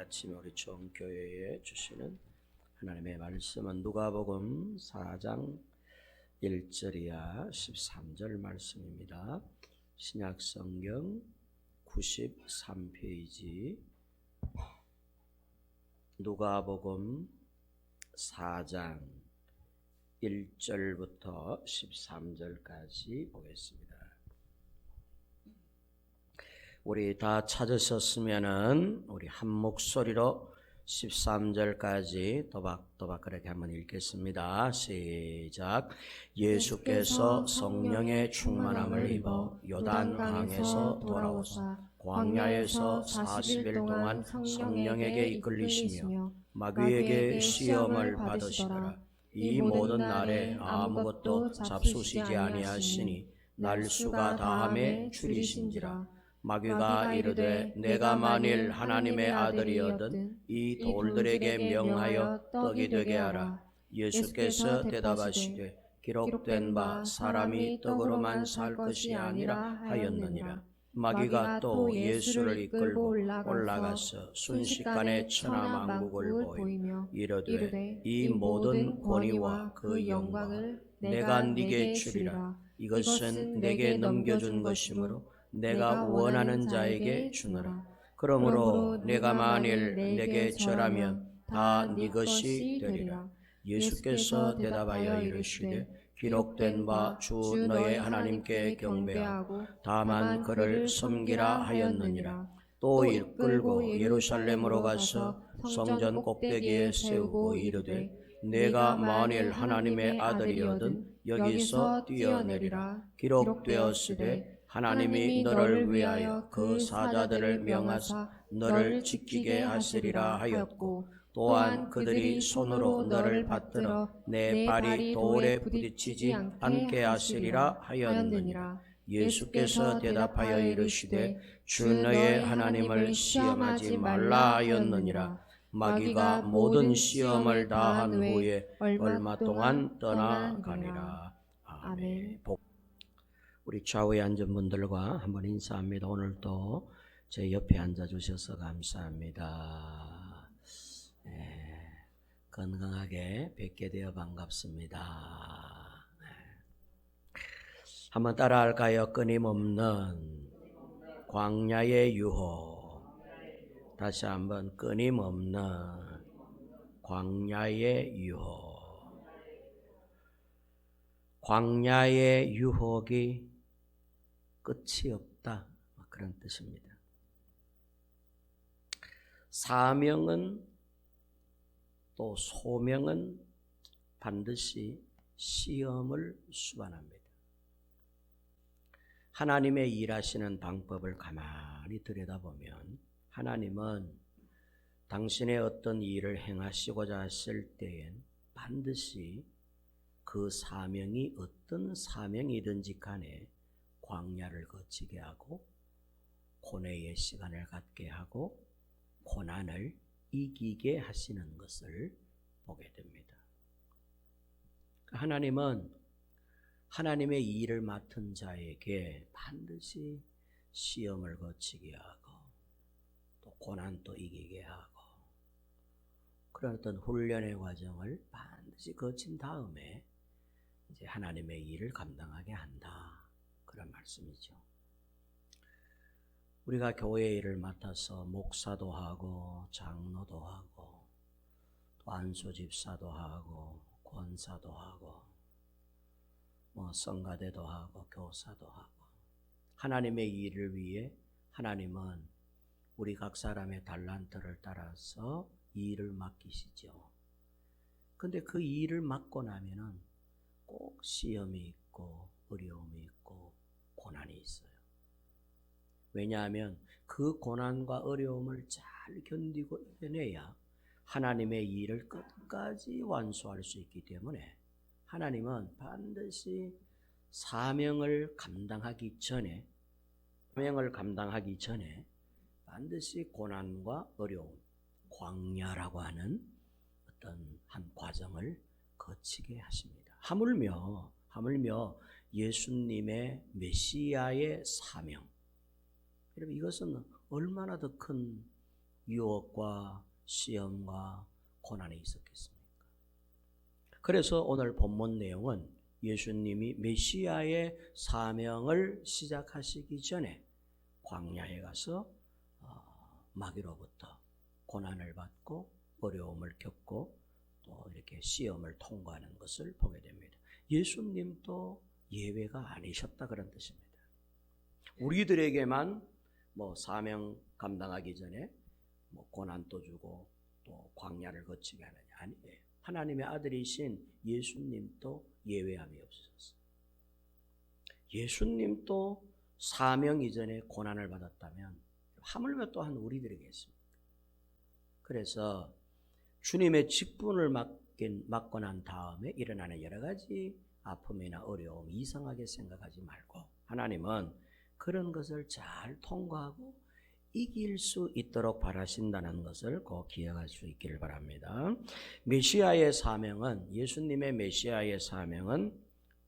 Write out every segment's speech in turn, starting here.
아침에 우리 총교회에 주시는 하나님의 말씀은 누가복음 4장 1절이야 13절 말씀입니다. 신약성경 93페이지 누가복음 4장 1절부터 13절까지 보겠습니다. 우리 다 찾으셨으면은 우리 한 목소리로 13절까지 또박또박 그렇게 한번 읽겠습니다. 시작. 예수께서 성령의 충만함을 입어 요단강에서 돌아오사 광야에서 40일 동안 성령에게 이끌리시며 마귀에게 시험을 받으시더라. 이 모든 날에 아무것도 잡수시지 아니하시니 날수가 다함에 줄이신지라. 마귀가 이르되 내가 만일 하나님의 아들이거든 이 돌들에게 명하여 떡이 되게 하라. 예수께서 대답하시되 기록된 바 사람이 떡으로만 살 것이 아니라 하였느니라. 마귀가 또 예수를 이끌고 올라가서 순식간에 천하만국을 보이며 이르되 이 모든 권위와 그 영광을 내가 네게 주리라. 이것은 내게 넘겨준 것이므로 내가 원하는 자에게 주노라. 그러므로 내가 만일 내게 절하면 다 네 것이 되리라. 예수께서 대답하여 이르시되 기록된 바 주 너의 하나님께 경배하고 다만 그를 섬기라 하였느니라. 또 이끌고 예루살렘으로 가서 성전 꼭대기에 세우고 이르되 내가 만일 하나님의 아들이거든 여기서 뛰어내리라. 기록되었으되 하나님이 너를 위하여 그 사자들을 명하사 너를 지키게 하시리라 하였고 또한 그들이 손으로 너를 받들어 내 발이 돌에 부딪히지 않게 하시리라 하였느니라. 예수께서 대답하여 이르시되 주 너의 하나님을 시험하지 말라 하였느니라. 마귀가 모든 시험을 다한 후에 얼마 동안 떠나가니라. 아멘. 우리 좌우에 앉은 분들과 한번 인사합니다. 오늘도 제 옆에 앉아주셔서 감사합니다. 건강하게 뵙게 되어 반갑습니다. 한번 따라할까요? 끊임없는 광야의 유혹. 다시 한번 끊임없는 광야의 유혹. 광야의 유혹이 끝이 없다, 그런 뜻입니다. 사명은 또 소명은 반드시 시험을 수반합니다. 하나님의 일하시는 방법을 가만히 들여다보면 하나님은 당신의 어떤 일을 행하시고자 하실 때엔 반드시 그 사명이 어떤 사명이든지 간에 광야를 거치게 하고 고뇌의 시간을 갖게 하고 고난을 이기게 하시는 것을 보게 됩니다. 하나님은 하나님의 일을 맡은 자에게 반드시 시험을 거치게 하고 또 고난도 이기게 하고 그런 어떤 훈련의 과정을 반드시 거친 다음에 이제 하나님의 일을 감당하게 한다. 그런 말씀이죠. 우리가 교회 일을 맡아서 목사도 하고 장로도 하고 또 안수집사도 하고 권사도 하고 성가대도 하고 교사도 하고 하나님의 일을 위해 하나님은 우리 각 사람의 달란트를 따라서 일을 맡기시죠. 근데 그 일을 맡고 나면은 꼭 시험이 있고 어려움이 있고 고난이 있어요. 왜냐하면 그 고난과 어려움을 잘 견디고 이겨내야 하나님의 일을 끝까지 완수할 수 있기 때문에 하나님은 반드시 사명을 감당하기 전에 반드시 고난과 어려움, 광야라고 하는 어떤 한 과정을 거치게 하십니다. 하물며 예수님의 메시아의 사명. 여러분 이것은 얼마나 더 큰 유혹과 시험과 고난이 있었겠습니까? 그래서 오늘 본문 내용은 예수님이 메시아의 사명을 시작하시기 전에 광야에 가서 마귀로부터 고난을 받고 어려움을 겪고 또 이렇게 시험을 통과하는 것을 보게 됩니다. 예수님도 예외가 아니셨다 그런 뜻입니다. 우리들에게만 사명 감당하기 전에 고난도 주고 또 광야를 거치게 하느냐, 아니에요. 하나님의 아들이신 예수님도 예외함이 없으셨어요. 예수님도 사명 이전에 고난을 받았다면 하물며 또한 우리들에게겠습니까? 그래서 주님의 직분을 맡고 난 다음에 일어나는 여러 가지 아픔이나 어려움 이상하게 생각하지 말고 하나님은 그런 것을 잘 통과하고 이길 수 있도록 바라신다는 것을 꼭 기억할 수 있기를 바랍니다. 메시아의 사명은, 예수님의 메시아의 사명은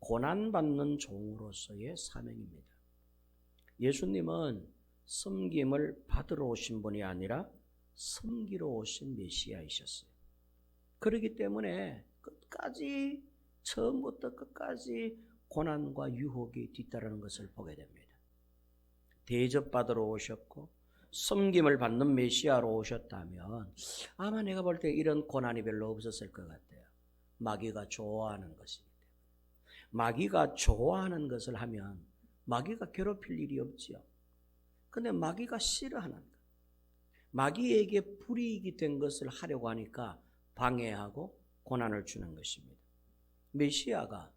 고난받는 종으로서의 사명입니다. 예수님은 섬김을 받으러 오신 분이 아니라 섬기러 오신 메시아이셨어요. 그렇기 때문에 끝까지, 처음부터 끝까지 고난과 유혹이 뒤따르는 것을 보게 됩니다. 대접받으러 오셨고 섬김을 받는 메시아로 오셨다면 아마 내가 볼 때 이런 고난이 별로 없었을 것 같아요. 마귀가 좋아하는 것이기 때문에. 마귀가 좋아하는 것을 하면 마귀가 괴롭힐 일이 없지요. 근데 마귀가 싫어하는 것, 마귀에게 불이익이 된 것을 하려고 하니까 방해하고 고난을 주는 것입니다. 메시아가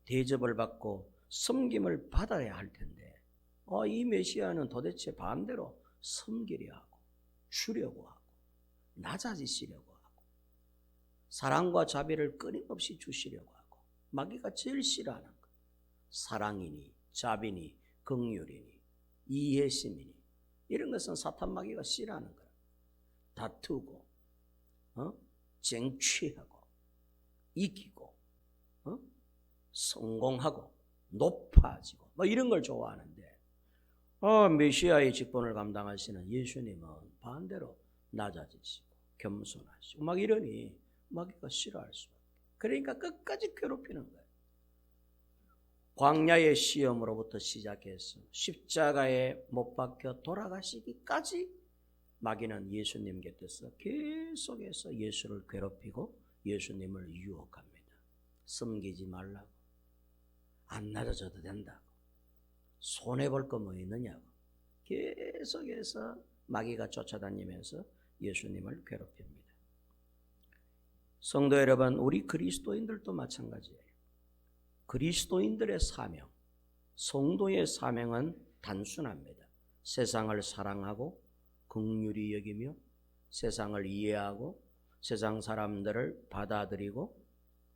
대접을 받고 섬김을 받아야 할 텐데 이 메시아는 도대체 반대로 섬기려 하고 주려고 하고 낮아지시려고 하고 사랑과 자비를 끊임없이 주시려고 하고 마귀가 제일 싫어하는 것, 사랑이니 자비니 긍휼이니 이해심이니 이런 것은 사탄 마귀가 싫어하는 거야. 다투고 쟁취하고 이기고 성공하고 높아지고 이런 걸 좋아하는데 메시아의 직분을 감당하시는 예수님은 반대로 낮아지시고 겸손하시고 막 이러니 마귀가 싫어할 수밖에. 그러니까 끝까지 괴롭히는 거예요. 광야의 시험으로부터 시작해서 십자가에 못 박혀 돌아가시기까지 마귀는 예수님 곁에서 계속해서 예수를 괴롭히고 예수님을 유혹합니다. 섬기지 말라고, 안 낮아져도 된다고, 손해볼 거 뭐 있느냐고 계속해서 마귀가 쫓아다니면서 예수님을 괴롭힙니다. 성도 여러분, 우리 그리스도인들도 마찬가지예요. 그리스도인들의 사명, 성도의 사명은 단순합니다. 세상을 사랑하고 긍휼히 여기며 세상을 이해하고 세상 사람들을 받아들이고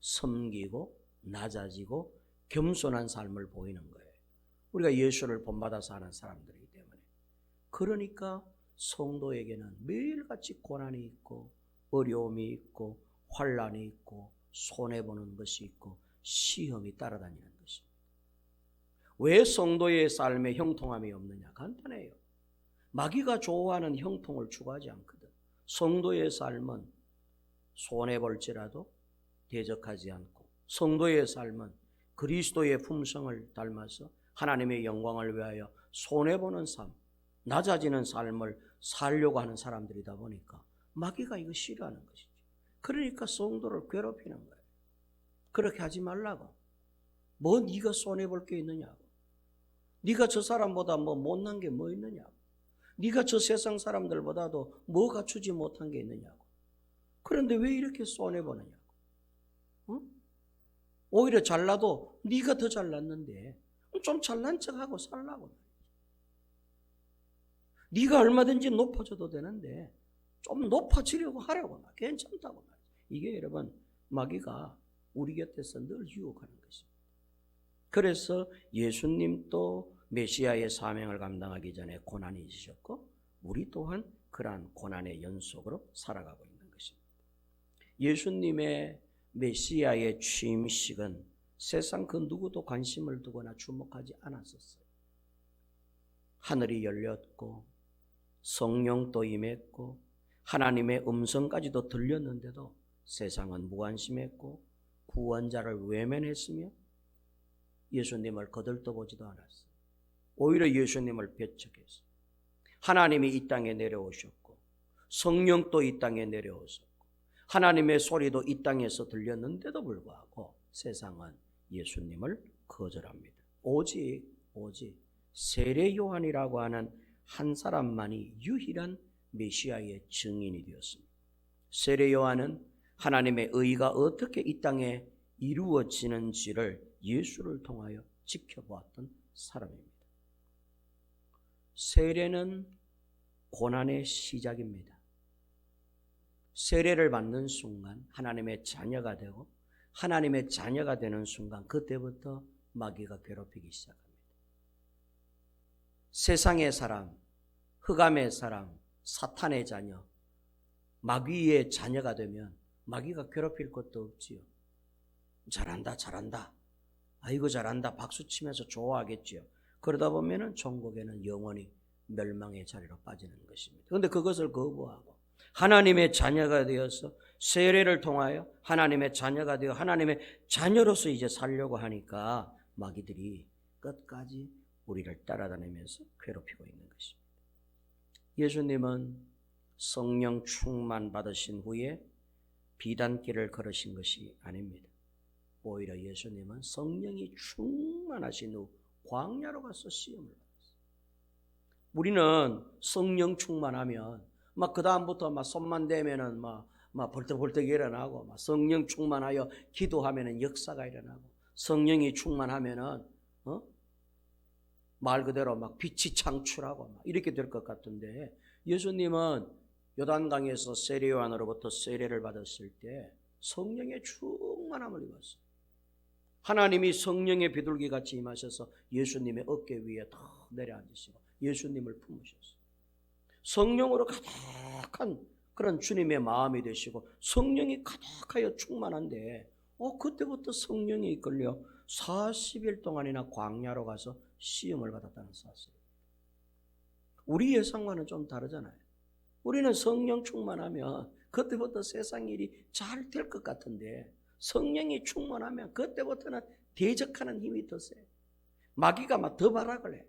섬기고 낮아지고 겸손한 삶을 보이는 거예요. 우리가 예수를 본받아서 하는 사람들이기 때문에. 그러니까 성도에게는 매일같이 고난이 있고 어려움이 있고 환난이 있고 손해보는 것이 있고 시험이 따라다니는 것입니다. 왜 성도의 삶에 형통함이 없느냐? 간단해요. 마귀가 좋아하는 형통을 추구하지 않거든. 성도의 삶은 손해볼지라도 대적하지 않고 성도의 삶은 그리스도의 품성을 닮아서 하나님의 영광을 위하여 손해보는 삶, 낮아지는 삶을 살려고 하는 사람들이다 보니까 마귀가 이거 싫어하는 것이지. 그러니까 성도를 괴롭히는 거예요. 그렇게 하지 말라고. 뭐 네가 손해볼 게 있느냐고. 네가 저 사람보다 뭐 못난 게 뭐 있느냐고. 네가 저 세상 사람들보다도 뭐 갖추지 못한 게 있느냐고. 그런데 왜 이렇게 손해보느냐고. 응? 오히려 잘나도 네가 더 잘났는데 좀 잘난 척하고 살라고. 네가 얼마든지 높아져도 되는데 좀 높아지려고 하려고 막 괜찮다고 말이야. 이게 여러분 마귀가 우리 곁에서 늘 유혹하는 것입니다. 그래서 예수님도 메시아의 사명을 감당하기 전에 고난이 있으셨고 우리 또한 그러한 고난의 연속으로 살아가고 있는 것입니다. 예수님의 메시아의 취임식은 세상 그 누구도 관심을 두거나 주목하지 않았었어요. 하늘이 열렸고 성령도 임했고 하나님의 음성까지도 들렸는데도 세상은 무관심했고 구원자를 외면했으며 예수님을 거들떠보지도 않았어요. 오히려 예수님을 배척했어요. 하나님이 이 땅에 내려오셨고 성령도 이 땅에 내려오셨고 하나님의 소리도 이 땅에서 들렸는데도 불구하고 세상은 예수님을 거절합니다. 오직 세례 요한이라고 하는 한 사람만이 유일한 메시아의 증인이 되었습니다. 세례 요한은 하나님의 의가 어떻게 이 땅에 이루어지는지를 예수를 통하여 지켜보았던 사람입니다. 세례는 고난의 시작입니다. 세례를 받는 순간 하나님의 자녀가 되고 하나님의 자녀가 되는 순간 그때부터 마귀가 괴롭히기 시작합니다. 세상의 사람, 흑암의 사람, 사탄의 자녀, 마귀의 자녀가 되면 마귀가 괴롭힐 것도 없지요. 잘한다. 아이고 잘한다. 박수치면서 좋아하겠지요. 그러다 보면은 천국에는 영원히 멸망의 자리로 빠지는 것입니다. 그런데 그것을 거부하고 하나님의 자녀가 되어서 세례를 통하여 하나님의 자녀가 되어 하나님의 자녀로서 이제 살려고 하니까 마귀들이 끝까지 우리를 따라다니면서 괴롭히고 있는 것입니다. 예수님은 성령 충만 받으신 후에 비단길을 걸으신 것이 아닙니다. 오히려 예수님은 성령이 충만하신 후 광야로 가서 시험을 받았어요. 우리는 성령 충만하면 막 그 다음부터 막 손만 대면은 막 벌떡벌떡 일어나고 막 성령 충만하여 기도하면은 역사가 일어나고 성령이 충만하면은 말 그대로 막 빛이 창출하고 막 이렇게 될 것 같은데 예수님은 요단강에서 세례 요한으로부터 세례를 받았을 때 성령의 충만함을 입었어요. 하나님이 성령의 비둘기 같이 임하셔서 예수님의 어깨 위에 탁 내려앉으시고 예수님을 품으셨어요. 성령으로 가득한 그런 주님의 마음이 되시고 성령이 가득하여 충만한데 그때부터 성령에 이끌려 40일 동안이나 광야로 가서 시험을 받았다는 사실. 우리 예상과는 좀 다르잖아요. 우리는 성령 충만하면 그때부터 세상 일이 잘 될 것 같은데 성령이 충만하면 그때부터는 대적하는 힘이 더 세요. 마귀가 막 더 발악을 해.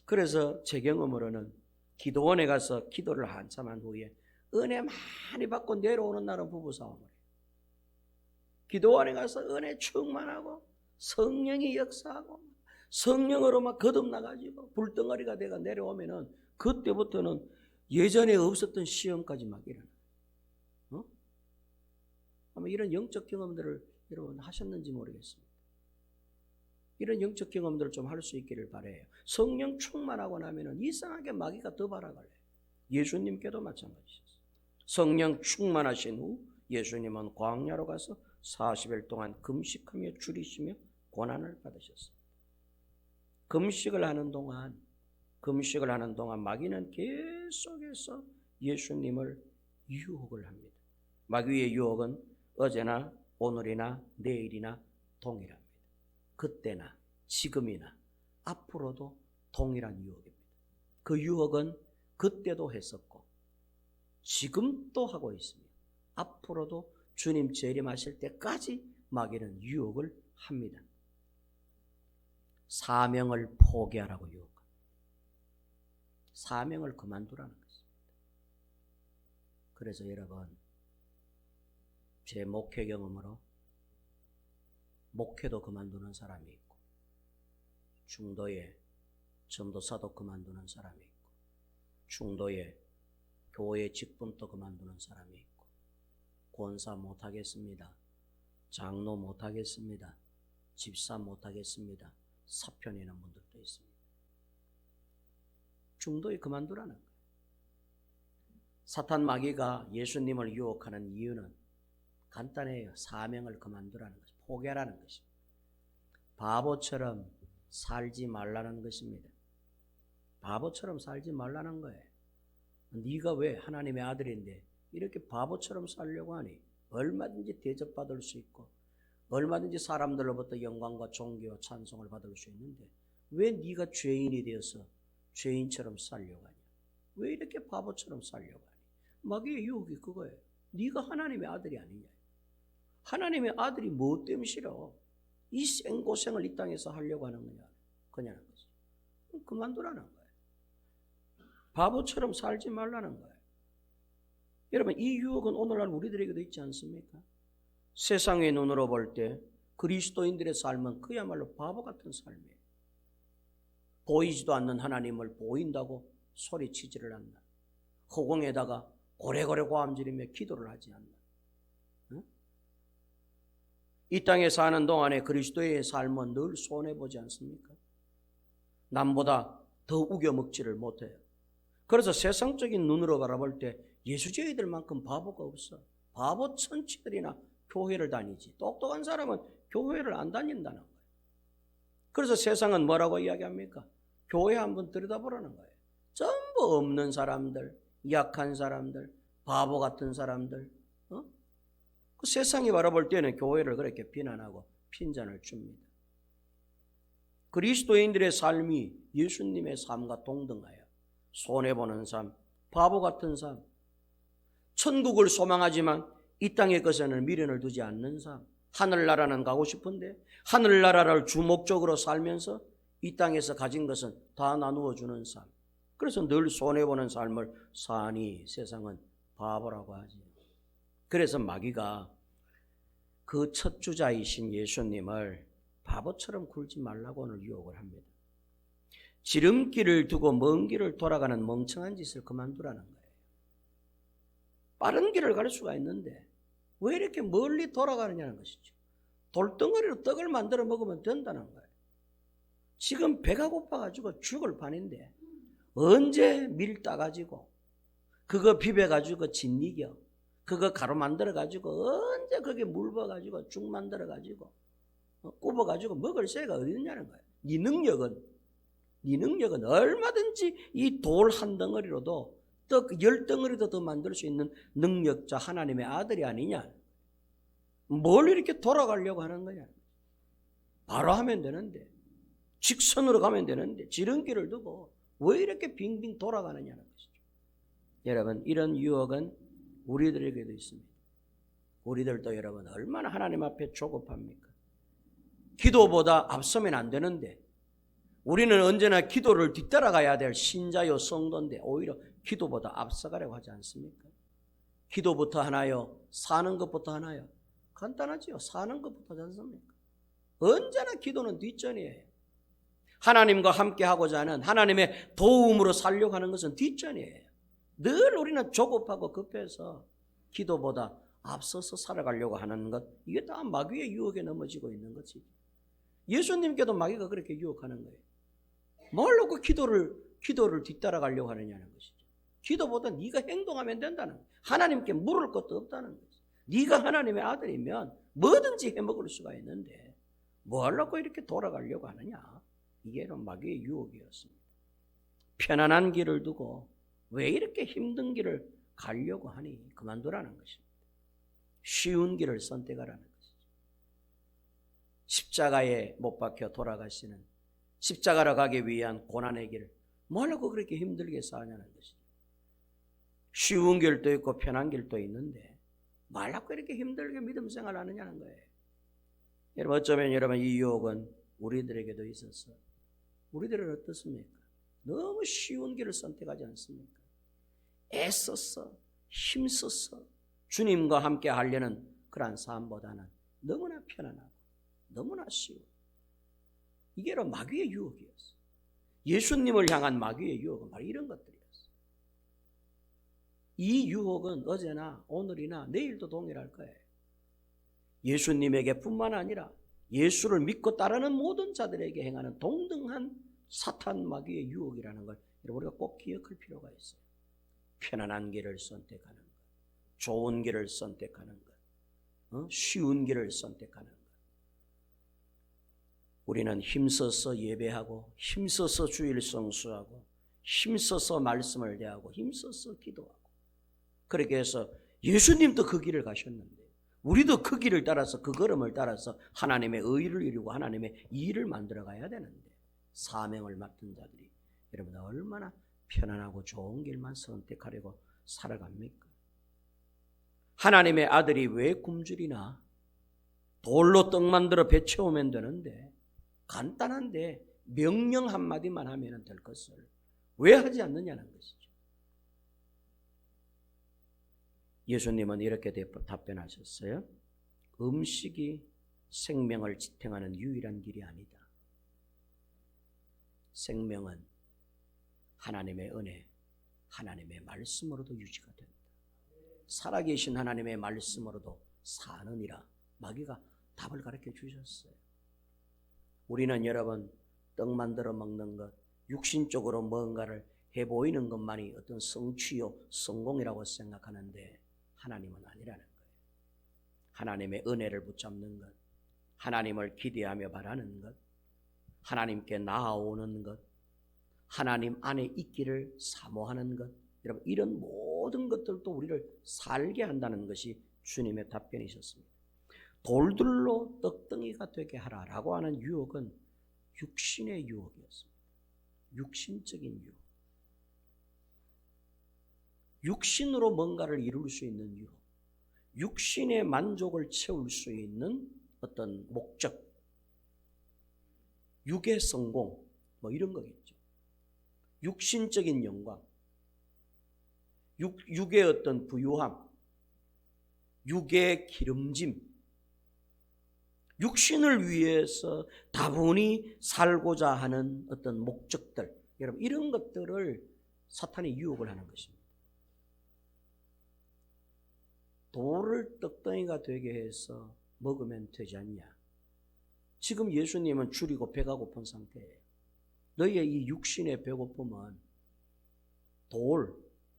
그래서 제 경험으로는 기도원에 가서 기도를 한참 한 후에 은혜 많이 받고 내려오는 날은 부부싸움을 해요. 기도원에 가서 은혜 충만하고 성령이 역사하고 성령으로 막 거듭나가지고 불덩어리가 돼가 내려오면은 그때부터는 예전에 없었던 시험까지 막 일어나요. 아마 이런 영적 경험들을 여러분 하셨는지 모르겠습니다. 이런 영적 경험들을 좀 할 수 있기를 바라요. 성령 충만하고 나면은 이상하게 마귀가 더 발악을 해요. 예수님께도 마찬가지셨어요. 성령 충만하신 후 예수님은 광야로 가서 40일 동안 금식하며 줄이시며 고난을 받으셨습니다. 금식을 하는 동안 마귀는 계속해서 예수님을 유혹을 합니다. 마귀의 유혹은 어제나 오늘이나 내일이나 동일합니다. 그때나 지금이나 앞으로도 동일한 유혹입니다. 그 유혹은 그때도 했었고 지금도 하고 있으며 앞으로도 주님 재림하실 때까지 마귀는 유혹을 합니다. 사명을 포기하라고 유혹합니다. 사명을 그만두라는 것입니다. 그래서 여러분 제 목회 경험으로 목회도 그만두는 사람이 있고 중도에 전도사도 그만두는 사람이 있고 중도에 교회 직분도 그만두는 사람이 있고 권사 못하겠습니다. 장로 못하겠습니다. 집사 못하겠습니다. 사표 내는 분들도 있습니다. 중도에 그만두라는 거예요. 사탄 마귀가 예수님을 유혹하는 이유는 간단해요. 사명을 그만두라는 것입니다. 포기하라는 것입니다. 바보처럼 살지 말라는 것입니다. 바보처럼 살지 말라는 거예요. 네가 왜 하나님의 아들인데 이렇게 바보처럼 살려고 하니? 얼마든지 대접받을 수 있고 얼마든지 사람들로부터 영광과 존귀와 찬송을 받을 수 있는데 왜 네가 죄인이 되어서 죄인처럼 살려고 하냐? 왜 이렇게 바보처럼 살려고 하니? 마귀의 유혹이 그거예요. 네가 하나님의 아들이 아니냐. 하나님의 아들이 뭐 때문에 싫어? 이 생고생을 이 땅에서 하려고 하는 거냐? 그냐는 거지. 그만두라는 거예요. 바보처럼 살지 말라는 거예요. 여러분, 이 유혹은 오늘날 우리들에게도 있지 않습니까? 세상의 눈으로 볼 때 그리스도인들의 삶은 그야말로 바보 같은 삶이에요. 보이지도 않는 하나님을 보인다고 소리치지를 않나. 허공에다가 고래고래 고함지르며 기도를 하지 않나. 응? 이 땅에 사는 동안에 그리스도의 삶은 늘 손해보지 않습니까? 남보다 더 우겨먹지를 못해요. 그래서 세상적인 눈으로 바라볼 때 예수쟁이들만큼 바보가 없어. 바보 천치들이나 교회를 다니지. 똑똑한 사람은 교회를 안 다닌다는 거예요. 그래서 세상은 뭐라고 이야기합니까? 교회 한번 들여다보라는 거예요. 전부 없는 사람들, 약한 사람들, 바보 같은 사람들. 그 세상이 바라볼 때는 교회를 그렇게 비난하고 핀잔을 줍니다. 그리스도인들의 삶이 예수님의 삶과 동등하여 손해보는 삶, 바보 같은 삶, 천국을 소망하지만 이 땅의 것에는 미련을 두지 않는 삶, 하늘나라는 가고 싶은데 하늘나라를 주목적으로 살면서 이 땅에서 가진 것은 다 나누어 주는 삶. 그래서 늘 손해보는 삶을 사니 세상은 바보라고 하지. 그래서 마귀가 그 첫 주자이신 예수님을 바보처럼 굴지 말라고 오늘 유혹을 합니다. 지름길을 두고 먼 길을 돌아가는 멍청한 짓을 그만두라는 거예요. 빠른 길을 갈 수가 있는데 왜 이렇게 멀리 돌아가느냐는 것이죠. 돌덩어리로 떡을 만들어 먹으면 된다는 거예요. 지금 배가 고파가지고 죽을 판인데 언제 밀 따가지고 그거 비벼가지고 진리겨 그거 가루 만들어가지고 언제 거기에 물 부어가지고 죽 만들어가지고 굽어가지고 먹을 새가 어디 있냐는 거예요. 네 능력은 얼마든지 이 돌 한 덩어리로도 떡 10덩어리도 더 만들 수 있는 능력자 하나님의 아들이 아니냐. 뭘 이렇게 돌아가려고 하는 거냐. 바로 하면 되는데 직선으로 가면 되는데 지름길을 두고 왜 이렇게 빙빙 돌아가느냐는 것이죠. 여러분, 이런 유혹은 우리들에게도 있습니다. 우리들도 여러분 얼마나 하나님 앞에 조급합니까? 기도보다 앞서면 안 되는데 우리는 언제나 기도를 뒤따라가야 될 신자요 성도인데 오히려 기도보다 앞서가려고 하지 않습니까? 기도부터 하나요? 사는 것부터 하나요? 간단하지요. 사는 것부터 하지 않습니까? 언제나 기도는 뒷전이에요. 하나님과 함께 하고자 하는 하나님의 도움으로 살려고 하는 것은 뒷전이에요. 늘 우리는 조급하고 급해서 기도보다 앞서서 살아가려고 하는 것, 이게 다 마귀의 유혹에 넘어지고 있는 거지. 예수님께도 마귀가 그렇게 유혹하는 거예요. 뭘 놓고 기도를 뒤따라가려고 하느냐는 것이죠. 기도보다 네가 행동하면 된다는 거예요. 하나님께 물을 것도 없다는 거죠. 네가 하나님의 아들이면 뭐든지 해먹을 수가 있는데 뭐 하려고 이렇게 돌아가려고 하느냐. 이게 마귀의 유혹이었습니다. 편안한 길을 두고 왜 이렇게 힘든 길을 가려고 하니 그만두라는 것입니다. 쉬운 길을 선택하라는 것이죠. 십자가에 못 박혀 돌아가시는 십자가로 가기 위한 고난의 길을 뭐 하려고 그렇게 힘들게 사냐는 것이죠. 쉬운 길도 있고 편한 길도 있는데 뭐 하려고 이렇게 힘들게 믿음 생활하느냐는 거예요. 여러분, 어쩌면 여러분 이 유혹은 우리들에게도 있어서 우리들은 어떻습니까? 너무 쉬운 길을 선택하지 않습니까? 애써서 힘써서 주님과 함께 하려는 그러한 삶보다는 너무나 편안하고 너무나 쉬워. 이게 바로 마귀의 유혹이었어요. 예수님을 향한 마귀의 유혹은 바로 이런 것들이었어요. 이 유혹은 어제나 오늘이나 내일도 동일할 거예요. 예수님에게 뿐만 아니라 예수를 믿고 따르는 모든 자들에게 행하는 동등한 사탄 마귀의 유혹이라는 걸 우리가 꼭 기억할 필요가 있어요. 편안한 길을 선택하는 것, 좋은 길을 선택하는 것, 쉬운 길을 선택하는 것. 우리는 힘써서 예배하고 힘써서 주일 성수하고 힘써서 말씀을 대하고 힘써서 기도하고 그렇게 해서 예수님도 그 길을 가셨는데 우리도 그 길을 따라서 그 걸음을 따라서 하나님의 의를 이루고 하나님의 일을 만들어 가야 되는데 사명을 맡은 자들이 여러분 얼마나 편안하고 좋은 길만 선택하려고 살아갑니까? 하나님의 아들이 왜 굶주리나? 돌로 떡 만들어 배 채우면 되는데, 간단한데 명령 한마디만 하면 될 것을 왜 하지 않느냐는 것이죠. 예수님은 이렇게 답변하셨어요. 음식이 생명을 지탱하는 유일한 길이 아니다. 생명은 하나님의 은혜, 하나님의 말씀으로도 유지가 된다. 살아계신 하나님의 말씀으로도 사느니라. 마귀가 답을 가르쳐 주셨어요. 우리는 여러분 떡 만들어 먹는 것, 육신적으로 뭔가를 해 보이는 것만이 어떤 성취요, 성공이라고 생각하는데 하나님은 아니라는 거예요. 하나님의 은혜를 붙잡는 것, 하나님을 기대하며 바라는 것, 하나님께 나아오는 것, 하나님 안에 있기를 사모하는 것, 여러분 이런 모든 것들도 우리를 살게 한다는 것이 주님의 답변이셨습니다. 돌들로 떡덩이가 되게 하라라고 하는 유혹은 육신의 유혹이었습니다. 육신적인 유혹. 육신으로 뭔가를 이룰 수 있는 유혹. 육신의 만족을 채울 수 있는 어떤 목적. 육의 성공. 뭐 이런 거겠죠. 육신적인 영광. 육의 어떤 부유함. 육의 기름짐. 육신을 위해서 다분히 살고자 하는 어떤 목적들, 여러분 이런 것들을 사탄이 유혹을 하는 것입니다. 돌을 떡덩이가 되게 해서 먹으면 되지 않냐. 지금 예수님은 줄이고 배가 고픈 상태예요. 너희의 이 육신의 배고픔은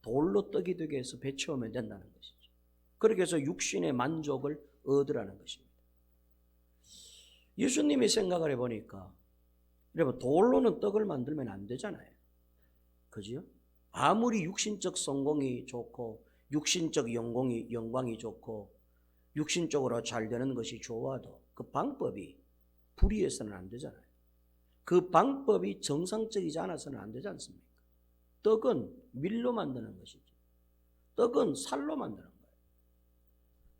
돌로 떡이 되게 해서 배 채우면 된다는 것이죠. 그렇게 해서 육신의 만족을 얻으라는 것입니다. 예수님이 생각을 해보니까 여러분 돌로는 떡을 만들면 안 되잖아요. 그죠? 아무리 육신적 성공이 좋고 육신적 영광이 좋고 육신적으로 잘 되는 것이 좋아도 그 방법이 불의해서는 안 되잖아요. 그 방법이 정상적이지 않아서는 안 되지 않습니까? 떡은 밀로 만드는 것이죠. 떡은 살로 만드는 거예요.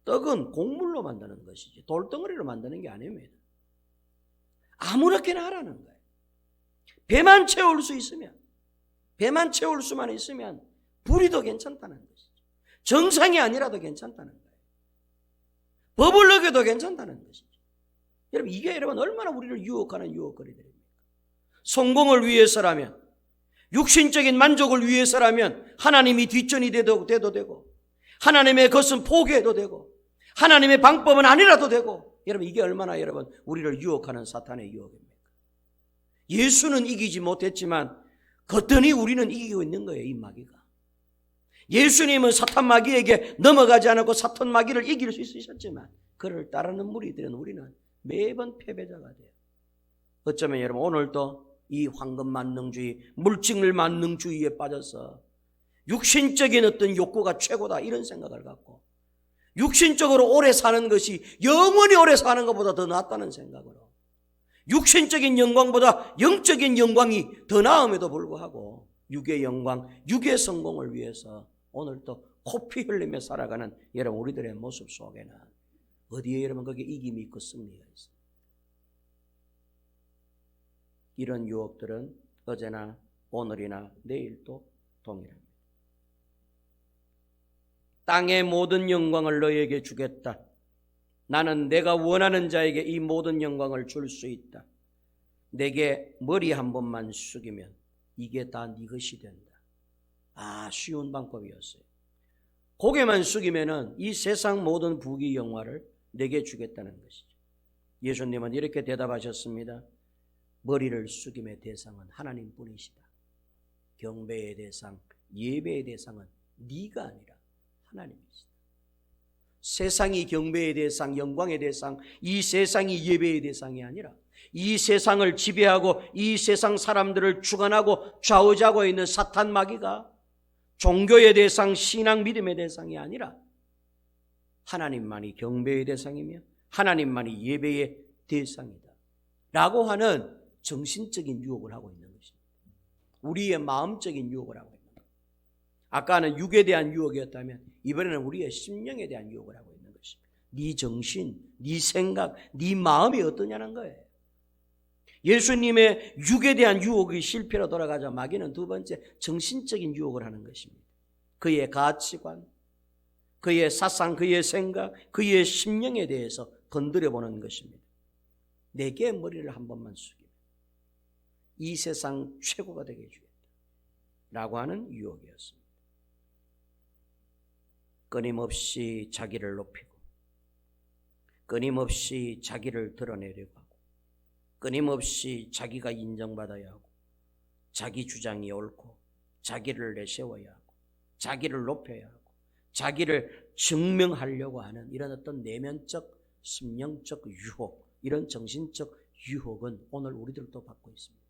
떡은 곡물로 만드는 것이지 돌덩어리로 만드는 게 아닙니다. 아무렇게나 하라는 거예요. 배만 채울 수 있으면, 배만 채울 수만 있으면 불의도 괜찮다는 것이죠. 정상이 아니라도 괜찮다는 거예요. 법을 어겨도 괜찮다는 것이죠. 여러분 이게 여러분 얼마나 우리를 유혹하는 유혹거리들입니까? 성공을 위해서라면, 육신적인 만족을 위해서라면 하나님이 뒷전이 돼도 되고, 하나님의 것은 포기해도 되고, 하나님의 방법은 아니라도 되고, 여러분 이게 얼마나 여러분 우리를 유혹하는 사탄의 유혹입니까? 예수는 이기지 못했지만 거뜬히 우리는 이기고 있는 거예요. 이 마귀가. 예수님은 사탄 마귀에게 넘어가지 않았고 사탄 마귀를 이길 수 있으셨지만 그를 따르는 무리들은 우리는 매번 패배자가 돼요. 어쩌면 여러분 오늘도 이 황금 만능주의, 물질 만능주의에 빠져서 육신적인 어떤 욕구가 최고다 이런 생각을 갖고 육신적으로 오래 사는 것이 영원히 오래 사는 것보다 더 낫다는 생각으로 육신적인 영광보다 영적인 영광이 더 나음에도 불구하고 육의 영광, 육의 성공을 위해서 오늘도 코피 흘리며 살아가는 여러분 우리들의 모습 속에는 어디에 여러분 거기에 이김이 있고 승리가 있습니다. 이런 유혹들은 어제나 오늘이나 내일도 동일합니다. 땅의 모든 영광을 너에게 주겠다. 나는 내가 원하는 자에게 이 모든 영광을 줄 수 있다. 내게 머리 한 번만 숙이면 이게 다 네 것이 된다. 쉬운 방법이었어요. 고개만 숙이면은 이 세상 모든 부귀 영화를 내게 주겠다는 것이죠. 예수님은 이렇게 대답하셨습니다. 머리를 숙임의 대상은 하나님뿐이시다. 경배의 대상, 예배의 대상은 네가 아니라 하나님이시다. 세상이 경배의 대상, 영광의 대상, 이 세상이 예배의 대상이 아니라 이 세상을 지배하고 이 세상 사람들을 주관하고 좌우지하고 있는 사탄 마귀가 종교의 대상, 신앙 믿음의 대상이 아니라 하나님만이 경배의 대상이며 하나님만이 예배의 대상이다 라고 하는 정신적인 유혹을 하고 있는 것입니다. 우리의 마음적인 유혹을 하고 있는 거예요. 아까는 육에 대한 유혹이었다면 이번에는 우리의 심령에 대한 유혹을 하고 있는 것입니다. 네 정신, 네 생각, 네 마음이 어떠냐는 거예요. 예수님의 육에 대한 유혹이 실패로 돌아가자 마귀는 두 번째 정신적인 유혹을 하는 것입니다. 그의 가치관, 그의 사상, 그의 생각, 그의 심령에 대해서 건드려보는 것입니다. 내게 머리를 한 번만 숙이면 이 세상 최고가 되게 해주겠다 라고 하는 유혹이었습니다. 끊임없이 자기를 높이고 끊임없이 자기를 드러내려고 하고 끊임없이 자기가 인정받아야 하고 자기 주장이 옳고 자기를 내세워야 하고 자기를 높여야 하고 자기를 증명하려고 하는 이런 어떤 내면적 심령적 유혹, 이런 정신적 유혹은 오늘 우리들도 받고 있습니다.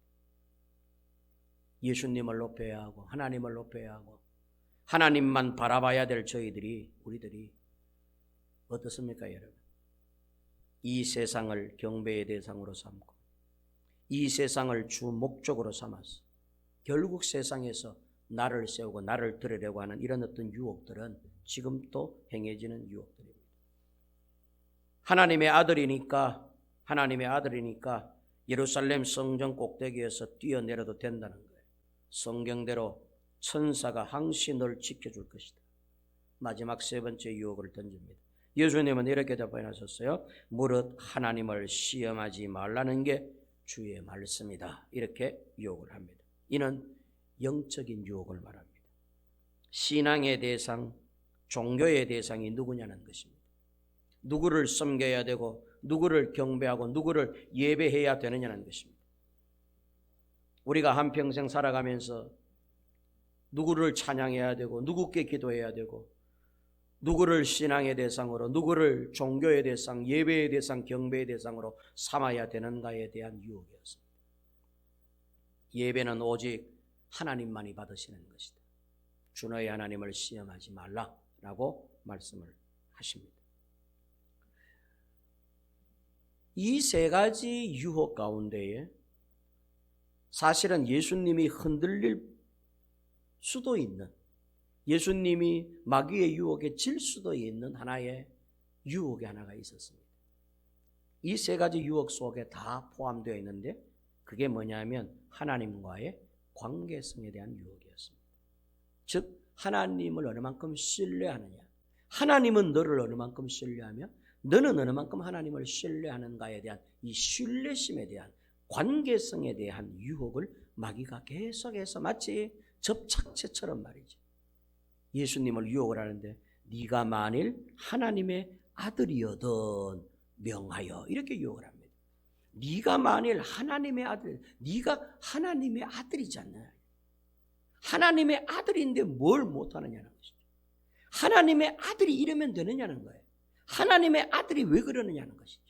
예수님을 높여야 하고 하나님을 높여야 하고 하나님만 바라봐야 될 우리들이 어떻습니까, 여러분? 이 세상을 경배의 대상으로 삼고 이 세상을 주 목적으로 삼아서 결국 세상에서 나를 세우고 나를 드리려고 하는 이런 어떤 유혹들은 지금 또 행해지는 유혹들입니다. 하나님의 아들이니까 예루살렘 성전 꼭대기에서 뛰어내려도 된다는 거예요. 성경대로 천사가 항시 널 지켜줄 것이다. 마지막 세 번째 유혹을 던집니다. 예수님은 이렇게 답변하셨어요. 무릇 하나님을 시험하지 말라는 게 주의 말씀이다. 이렇게 유혹을 합니다. 이는 영적인 유혹을 말합니다. 신앙의 대상, 종교의 대상이 누구냐는 것입니다. 누구를 섬겨야 되고 누구를 경배하고 누구를 예배해야 되느냐는 것입니다. 우리가 한평생 살아가면서 누구를 찬양해야 되고 누구께 기도해야 되고 누구를 신앙의 대상으로 누구를 종교의 대상, 예배의 대상, 경배의 대상으로 삼아야 되는가에 대한 유혹이었습니다. 예배는 오직 하나님만이 받으시는 것이다. 주 너의 하나님을 시험하지 말라라고 말씀을 하십니다. 이 세 가지 유혹 가운데에 사실은 예수님이 흔들릴 수도 있는, 예수님이 마귀의 유혹에 질 수도 있는 하나의 유혹이 하나가 있었습니다. 이 세 가지 유혹 속에 다 포함되어 있는데 그게 뭐냐면 하나님과의 관계성에 대한 유혹이었습니다. 즉 하나님을 어느 만큼 신뢰하느냐, 하나님은 너를 어느 만큼 신뢰하며 너는 어느 만큼 하나님을 신뢰하는가에 대한 이 신뢰심에 대한 관계성에 대한 유혹을 마귀가 계속해서 마치 접착제처럼 말이죠. 예수님을 유혹을 하는데 네가 만일 하나님의 아들이여든 명하여, 이렇게 유혹을 합니다. 네가 만일 하나님의 아들, 네가 하나님의 아들이잖아요. 하나님의 아들인데 뭘 못하느냐는 것이죠. 하나님의 아들이 이러면 되느냐는 거예요. 하나님의 아들이 왜 그러느냐는 것이죠.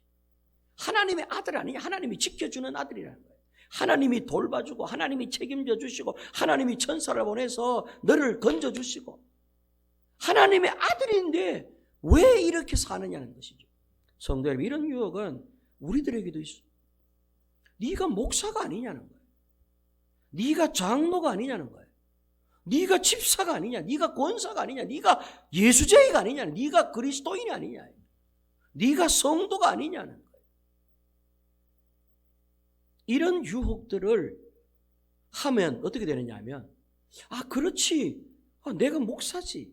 하나님의 아들 아니냐? 하나님이 지켜주는 아들이라는 거예요. 하나님이 돌봐주고 하나님이 책임져 주시고 하나님이 천사를 보내서 너를 건져주시고 하나님의 아들인데 왜 이렇게 사느냐는 것이죠. 성도 여러분, 이런 유혹은 우리들에게도 있어. 네가 목사가 아니냐는 거예요. 네가 장로가 아니냐는 거예요. 네가 집사가 아니냐, 네가 권사가 아니냐, 네가 예수쟁이가 아니냐, 네가 그리스도인이 아니냐, 네가 성도가 아니냐는 거예요. 이런 유혹들을 하면 어떻게 되느냐 하면, 아 그렇지, 내가 목사지,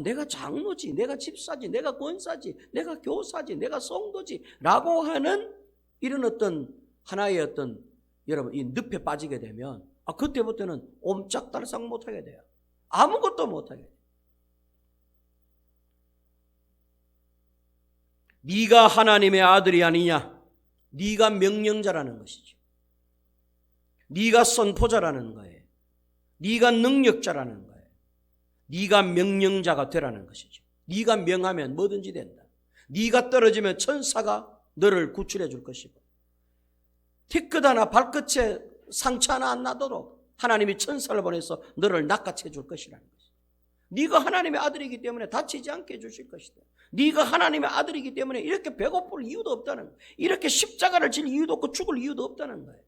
내가 장로지, 내가 집사지, 내가 권사지, 내가 교사지, 내가 성도지 라고 하는 이런 어떤 하나의 어떤, 여러분 이 늪에 빠지게 되면 그때부터는 옴짝달싹 못하게 돼요. 아무것도 못하게 돼요. 네가 하나님의 아들이 아니냐, 네가 명령자라는 것이죠. 네가 선포자라는 거예요. 네가 능력자라는 거예요. 네가 명령자가 되라는 것이죠. 네가 명하면 뭐든지 된다. 네가 떨어지면 천사가 너를 구출해 줄 것이고 티끌 하나 발끝에 상처 하나 안 나도록 하나님이 천사를 보내서 너를 낚아채 줄 것이라는 것이죠. 네가 하나님의 아들이기 때문에 다치지 않게 해주실 것이다. 네가 하나님의 아들이기 때문에 이렇게 배고플 이유도 없다는 거예요. 이렇게 십자가를 질 이유도 없고 죽을 이유도 없다는 거예요.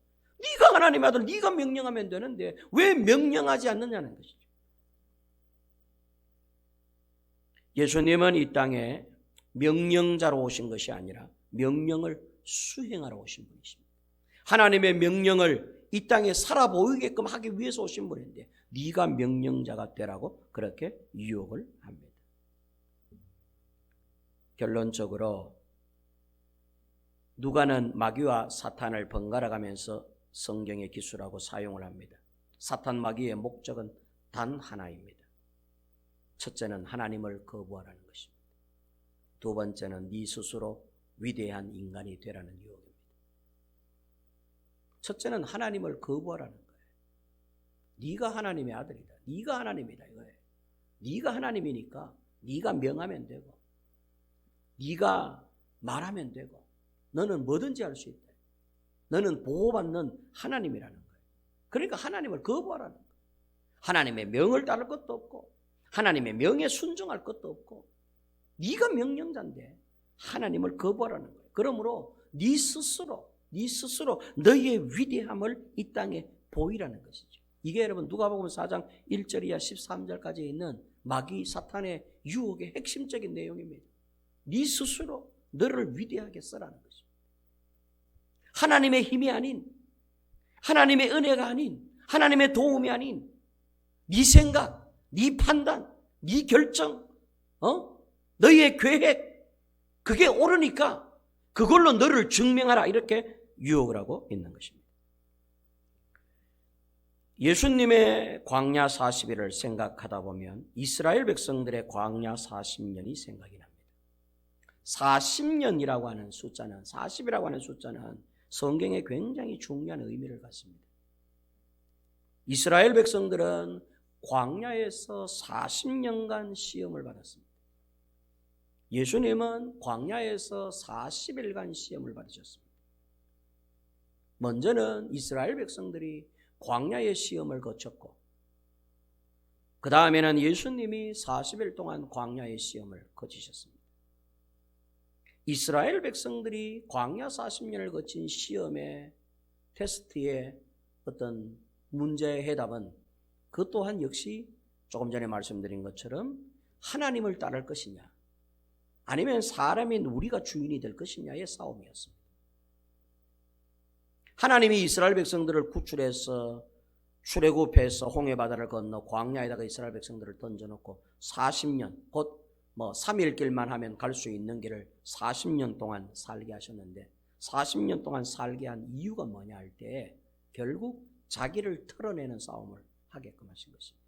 네가 하나님의 아들, 네가 명령하면 되는데 왜 명령하지 않느냐는 것이죠. 예수님은 이 땅에 명령자로 오신 것이 아니라 명령을 수행하러 오신 분이십니다. 하나님의 명령을 이 땅에 살아 보이게끔 하기 위해서 오신 분인데 네가 명령자가 되라고 그렇게 유혹을 합니다. 결론적으로 누가는 마귀와 사탄을 번갈아 가면서 성경의 기술하고 사용을 합니다. 사탄 마귀의 목적은 단 하나입니다. 첫째는 하나님을 거부하라는 것입니다. 두 번째는 네 스스로 위대한 인간이 되라는 유혹입니다. 첫째는 하나님을 거부하라는 거예요. 네가 하나님의 아들이다. 네가 하나님이다 이거예요. 네가 하나님이니까 네가 명하면 되고 네가 말하면 되고 너는 뭐든지 할 수 있다. 너는 보호받는 하나님이라는 거예요. 그러니까 하나님을 거부하라는 거예요. 하나님의 명을 따를 것도 없고 하나님의 명에 순종할 것도 없고 네가 명령자인데 하나님을 거부하라는 거예요. 그러므로 네 스스로 너희의 위대함을 이 땅에 보이라는 것이죠. 이게 여러분 누가복음 4장 1절 이하 13절까지 있는 마귀 사탄의 유혹의 핵심적인 내용입니다. 네 스스로 너를 위대하게 쓰라는 것입니다. 하나님의 힘이 아닌, 하나님의 은혜가 아닌, 하나님의 도움이 아닌 네 생각, 네 판단, 네 결정, 너희의 계획, 그게 옳으니까 그걸로 너를 증명하라 이렇게 유혹을 하고 있는 것입니다. 예수님의 광야 40일을 생각하다 보면 이스라엘 백성들의 광야 40년이 생각이 납니다. 40년이라고 하는 숫자는, 40이라고 하는 숫자는 성경에 굉장히 중요한 의미를 갖습니다. 이스라엘 백성들은 광야에서 40년간 시험을 받았습니다. 예수님은 광야에서 40일간 시험을 받으셨습니다. 먼저는 이스라엘 백성들이 광야의 시험을 거쳤고 그 다음에는 예수님이 40일 동안 광야의 시험을 거치셨습니다. 이스라엘 백성들이 광야 40년을 거친 시험의 테스트의 어떤 문제의 해답은 그 또한 역시 조금 전에 말씀드린 것처럼 하나님을 따를 것이냐 아니면 사람인 우리가 주인이 될 것이냐의 싸움이었습니다. 하나님이 이스라엘 백성들을 구출해서 출애굽해서 홍해바다를 건너 광야에다가 이스라엘 백성들을 던져놓고 40년 곧 3일 길만 하면 갈 수 있는 길을 40년 동안 살게 하셨는데 40년 동안 살게 한 이유가 뭐냐 할 때 결국 자기를 털어내는 싸움을 하게끔 하신 것입니다.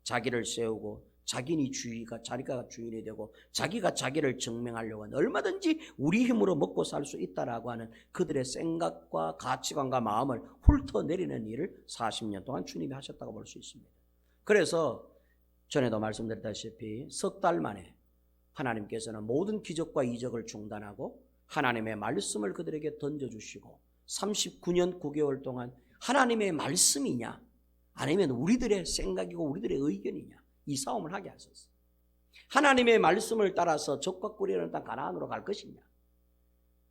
자기를 세우고 자기가 주인이 되고 자기가 자기를 증명하려고 하는 얼마든지 우리 힘으로 먹고 살 수 있다라고 하는 그들의 생각과 가치관과 마음을 훑어내리는 일을 40년 동안 주님이 하셨다고 볼 수 있습니다. 그래서 전에도 말씀드렸다시피 석 달 만에 하나님께서는 모든 기적과 이적을 중단하고 하나님의 말씀을 그들에게 던져주시고 39년 9개월 동안 하나님의 말씀이냐 아니면 우리들의 생각이고 우리들의 의견이냐 이 싸움을 하게 하셨어요. 하나님의 말씀을 따라서 적과 꿀이라는 땅 가나안으로 갈 것이냐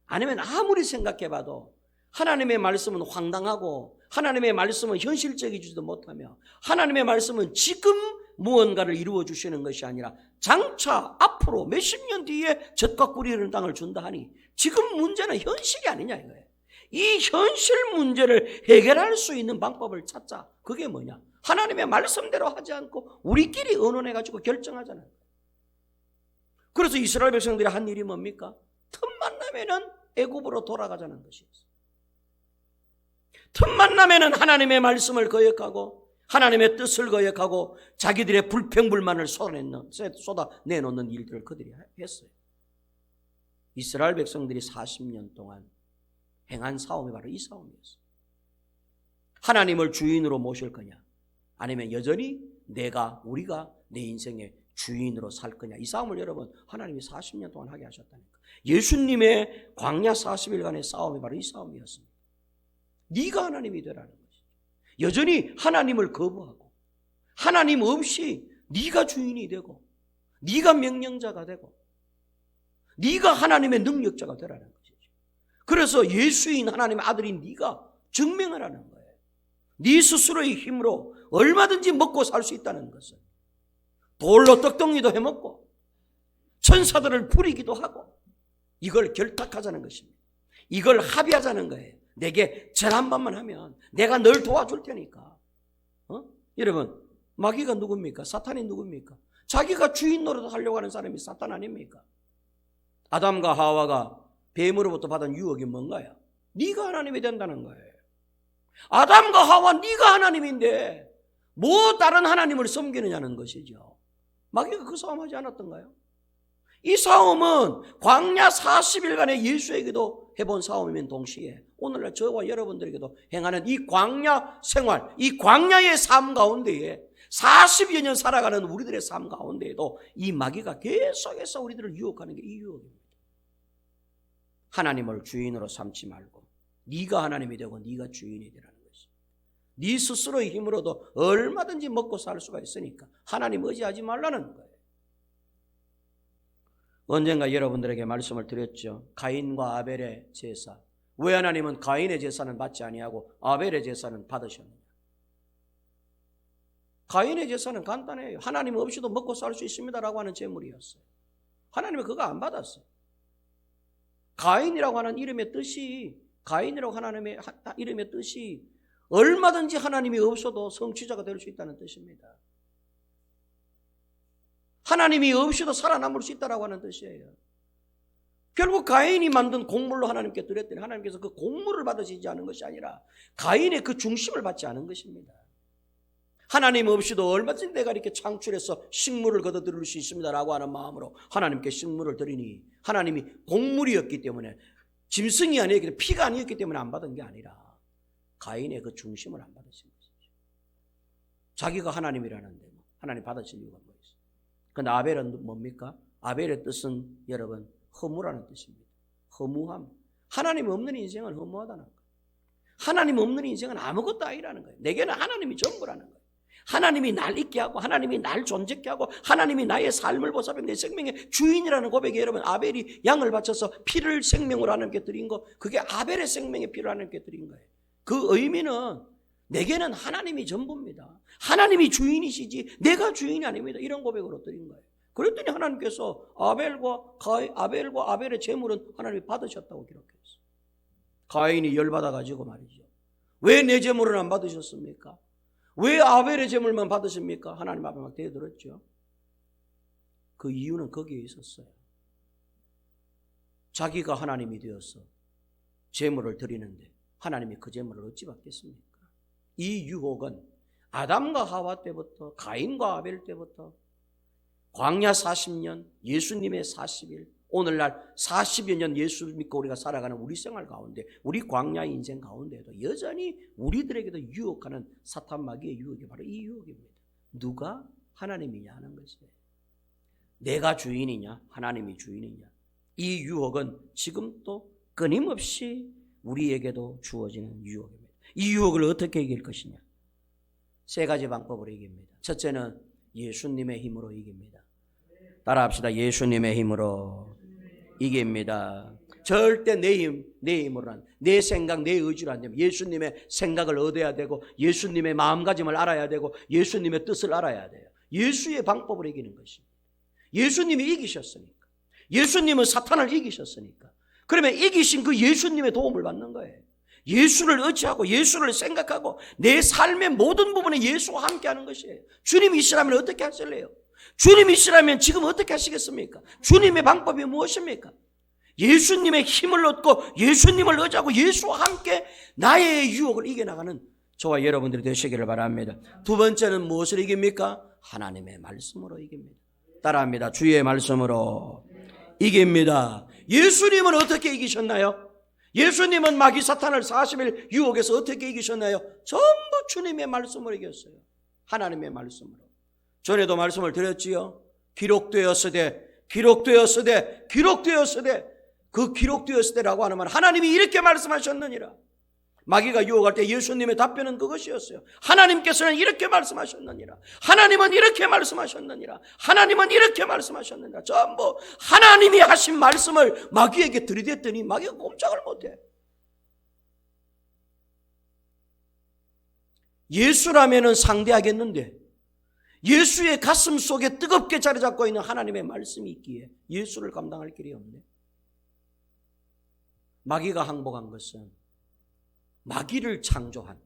아니면 아무리 생각해봐도 하나님의 말씀은 황당하고 하나님의 말씀은 현실적이지도 못하며 하나님의 말씀은 지금 무언가를 이루어 주시는 것이 아니라 장차 앞으로 몇십 년 뒤에 젖과 꿀이 흐르는 땅을 준다 하니 지금 문제는 현실이 아니냐 이거예요. 이 현실 문제를 해결할 수 있는 방법을 찾자. 그게 뭐냐? 하나님의 말씀대로 하지 않고 우리끼리 의논해가지고 결정하잖아요. 그래서 이스라엘 백성들이 한 일이 뭡니까? 틈만 나면은 애굽으로 돌아가자는 것이었어요. 틈만 나면은 하나님의 말씀을 거역하고 하나님의 뜻을 거역하고 자기들의 불평불만을 쏟아내놓는 일들을 그들이 했어요. 이스라엘 백성들이 40년 동안 행한 싸움이 바로 이 싸움이었어요. 하나님을 주인으로 모실 거냐 아니면 여전히 우리가 내 인생의 주인으로 살 거냐 이 싸움을 여러분 하나님이 40년 동안 하게 하셨다니까. 예수님의 광야 40일간의 싸움이 바로 이 싸움이었습니다. 네가 하나님이 되라는 것이죠. 여전히 하나님을 거부하고 하나님 없이 네가 주인이 되고 네가 명령자가 되고 네가 하나님의 능력자가 되라는 것이죠. 그래서 예수인 하나님의 아들인 네가 증명을 하는 거예요. 네 스스로의 힘으로 얼마든지 먹고 살 수 있다는 것을. 돌로 떡덩이도 해먹고 천사들을 부리기도 하고 이걸 결탁하자는 것입니다. 이걸 합의하자는 거예요. 내게 절 한 번만 하면 내가 널 도와줄 테니까. 여러분, 마귀가 누굽니까? 사탄이 누굽니까? 자기가 주인 노릇 하려고 하는 사람이 사탄 아닙니까? 아담과 하와가 뱀으로부터 받은 유혹이 뭔가요? 네가 하나님이 된다는 거예요. 아담과 하와 네가 하나님인데 뭐 다른 하나님을 섬기느냐는 것이죠. 마귀가 그 싸움하지 않았던가요? 이 싸움은 광야 40일간의 예수에게도 해본 싸움이면 동시에 오늘날 저와 여러분들에게도 행하는 이 광야 생활, 이 광야의 삶 가운데에 40여 년 살아가는 우리들의 삶 가운데에도 이 마귀가 계속해서 우리들을 유혹하는 게 이 유혹입니다. 하나님을 주인으로 삼지 말고 네가 하나님이 되고 네가 주인이 되라는 것입니다. 네 스스로의 힘으로도 얼마든지 먹고 살 수가 있으니까 하나님 의지하지 말라는 거예요. 언젠가 여러분들에게 말씀을 드렸죠. 가인과 아벨의 제사. 왜 하나님은 가인의 제사는 받지 아니하고 아벨의 제사는 받으셨느냐? 가인의 제사는 간단해요. 하나님 없이도 먹고 살 수 있습니다라고 하는 제물이었어요. 하나님은 그거 안 받았어요. 가인이라고 하는 이름의 뜻이, 가인이라고 하나님의 이름의 뜻이 얼마든지 하나님이 없어도 성취자가 될 수 있다는 뜻입니다. 하나님이 없이도 살아남을 수 있다고 하는 뜻이에요. 결국 가인이 만든 곡물로 하나님께 드렸더니 하나님께서 그 곡물을 받으시지 않은 것이 아니라 가인의 그 중심을 받지 않은 것입니다. 하나님 없이도 얼마든지 내가 이렇게 창출해서 식물을 거둬들일 수 있습니다라고 하는 마음으로 하나님께 식물을 드리니 하나님이 곡물이었기 때문에 짐승이 아니었기 때문에 피가 아니었기 때문에 안 받은 게 아니라 가인의 그 중심을 안 받으신 것이죠. 자기가 하나님이라는데 하나님 받으신 이유가 뭐 있어요? 그런데 아벨은 뭡니까? 아벨의 뜻은 여러분 허무라는 뜻입니다. 허무함. 하나님 없는 인생은 허무하다는 거예요. 하나님 없는 인생은 아무것도 아니라는 거예요. 내게는 하나님이 전부라는 거예요. 하나님이 날 있게 하고 하나님이 날 존재케 하고 하나님이 나의 삶을 보살펴 내 생명의 주인이라는 고백이 여러분 아벨이 양을 바쳐서 피를 생명으로 하나님께 드린 거 그게 아벨의 생명의 피를 하나님께 드린 거예요. 그 의미는 내게는 하나님이 전부입니다. 하나님이 주인이시지 내가 주인이 아닙니다. 이런 고백으로 드린 거예요. 그랬더니 하나님께서 아벨과 아벨의 제물은 하나님이 받으셨다고 기록했어요. 가인이 열받아가지고 말이죠. 왜 내 제물을 안 받으셨습니까? 왜 아벨의 제물만 받으십니까? 하나님 앞에 막 대들었죠. 그 이유는 거기에 있었어요. 자기가 하나님이 되어서 제물을 드리는데 하나님이 그 제물을 어찌 받겠습니까? 이 유혹은 아담과 하와 때부터 가인과 아벨 때부터 광야 40년, 예수님의 40일, 오늘날 40여 년 예수 믿고 우리가 살아가는 우리 생활 가운데 우리 광야 인생 가운데에도 여전히 우리들에게도 유혹하는 사탄 마귀의 유혹이 바로 이 유혹입니다. 누가 하나님이냐 하는 것이에요. 내가 주인이냐 하나님이 주인이냐. 이 유혹은 지금도 끊임없이 우리에게도 주어지는 유혹입니다. 이 유혹을 어떻게 이길 것이냐. 세 가지 방법으로 이깁니다. 첫째는 예수님의 힘으로 이깁니다. 따라합시다. 예수님의 힘으로 이깁니다. 절대 내 힘으로는 내 생각, 내 의지로 안 됩니다. 예수님의 생각을 얻어야 되고 예수님의 마음가짐을 알아야 되고 예수님의 뜻을 알아야 돼요. 예수의 방법으로 이기는 것입니다. 예수님이 이기셨으니까. 예수님은 사탄을 이기셨으니까. 그러면 이기신 그 예수님의 도움을 받는 거예요. 예수를 의지하고 예수를 생각하고 내 삶의 모든 부분에 예수와 함께하는 것이에요. 주님이시라면 어떻게 하실래요? 주님이시라면 지금 어떻게 하시겠습니까? 주님의 방법이 무엇입니까? 예수님의 힘을 얻고 예수님을 의지하고 예수와 함께 나의 유혹을 이겨나가는 저와 여러분들이 되시기를 바랍니다. 두 번째는 무엇을 이깁니까? 하나님의 말씀으로 이깁니다. 따라합니다. 주의 말씀으로 이깁니다. 예수님은 어떻게 이기셨나요? 예수님은 마귀 사탄을 40일 유혹에서 어떻게 이기셨나요? 전부 주님의 말씀으로 이겼어요. 하나님의 말씀으로. 전에도 말씀을 드렸지요. 기록되었으되 그 기록되었으되라고 하는 말 하나님이 이렇게 말씀하셨느니라. 마귀가 유혹할 때 예수님의 답변은 그것이었어요. 하나님께서는 이렇게 말씀하셨느니라. 하나님은 이렇게 말씀하셨느니라. 하나님은 이렇게 말씀하셨느니라. 전부 하나님이 하신 말씀을 마귀에게 들이댔더니 마귀가 꼼짝을 못해. 예수라면은 상대하겠는데 예수의 가슴 속에 뜨겁게 자리 잡고 있는 하나님의 말씀이 있기에 예수를 감당할 길이 없네. 마귀가 항복한 것은 마귀를 창조한,